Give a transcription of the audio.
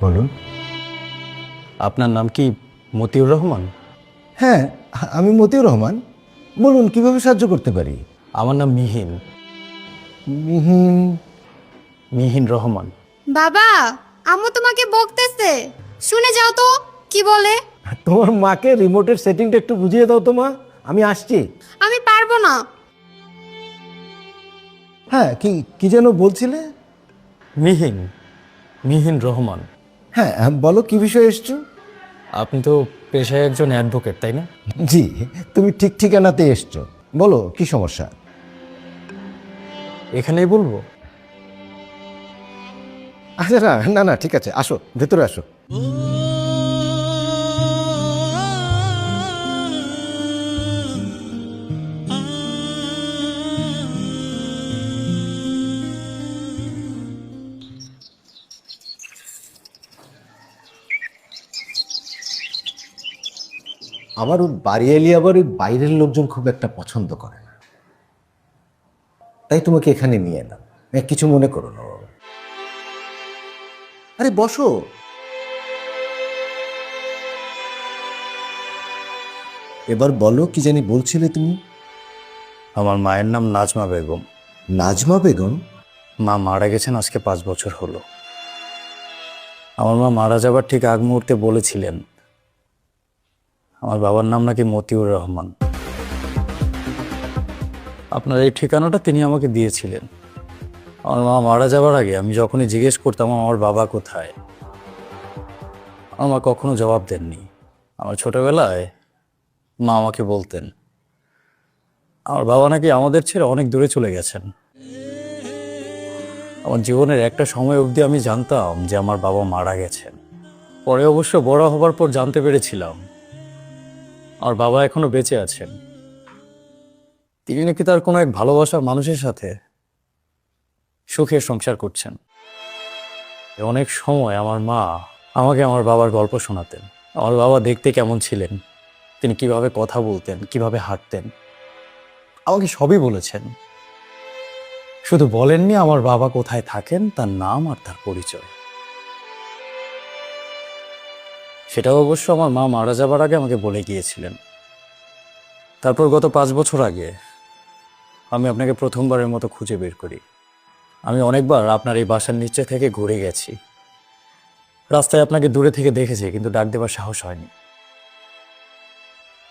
বলুন। আপনার নাম কি মতিউর রহমান? হ্যাঁ, আমি মতিউর রহমান। বলুন, কিভাবে সাহায্য করতে পারি? আমার নাম মিহিন, মিহিন? মিহিন রহমান। বাবা, আম্মু তোমাকে বকতেছে, শুনে যাও তো কি বলে। তোমার মাকে রিমোটের সেটিংটা একটু বুঝিয়ে দাও তো মা, আমি আসছি। আমি পারবো না। হ্যাঁ, কি কি যেন বলছিলে? মিহিন, মিহিন রহমান। হ্যাঁ, বলো কি বিষয়ে এসছো? আপনি তো পেশায় একজন অ্যাডভোকেট, তাই না? জি, তুমি ঠিক ঠিকানাতে এসছো। বলো কি সমস্যা? এখানেই বলবো? আচ্ছা, না না না, ঠিক আছে, আসো ভেতরে আসো। আমার ওই বাড়ি এলি আবার ওই বাইরের লোকজন খুব একটা পছন্দ করে না, তাই তোমাকে এখানে নিয়ে এলাম। কিছু মনে করো না বাবা। আরে বসো। এবার বলো, কি জানি বলছিলে তুমি? আমার মায়ের নাম নাজমা বেগম। নাজমা বেগম? মা মারা গেছেন আজকে 5 বছর হলো। আমার মা মারা যাবার ঠিক আগ মুহূর্তে বলেছিলেন আমার বাবার নাম নাকি মতিউর রহমান। আপনার এই ঠিকানাটা তিনি আমাকে দিয়েছিলেন। আমার মা মারা যাবার আগে আমি যখনই জিজ্ঞেস করতাম আমার বাবা কোথায়, আমার মা কখনো জবাব দেননি। আমার ছোটবেলায় মা আমাকে বলতেন আমার বাবা নাকি আমাদের ছেড়ে অনেক দূরে চলে গেছেন। আমার জীবনের একটা সময় অবধি আমি জানতাম যে আমার বাবা মারা গেছেন। পরে অবশ্য বড় হবার পর জানতে পেরেছিলাম আমার বাবা এখনো বেঁচে আছেন। তিনি নাকি তার কোনো এক ভালোবাসার মানুষের সাথে সুখের সংসার করছেন। অনেক সময় আমার মা আমাকে আমার বাবার গল্প শোনাতেন। আমার বাবা দেখতে কেমন ছিলেন, তিনি কিভাবে কথা বলতেন, কিভাবে হাঁটতেন, আমাকে সবই বলেছেন। শুধু বলেননি আমার বাবা কোথায় থাকেন, তার নাম আর তার পরিচয়। সেটাও অবশ্য আমার মা মারা যাবার আগে আমাকে বলে গিয়েছিলেন। তারপর গত 5 বছর আগে আমি আপনাকে প্রথমবারের মতো খুঁজে বের করি। আমি অনেকবার আপনার এই বাসার নিচে থেকে ঘুরে গেছি, রাস্তায় আপনাকে দূরে থেকে দেখেছি, কিন্তু ডাক দেবার সাহস হয়নি।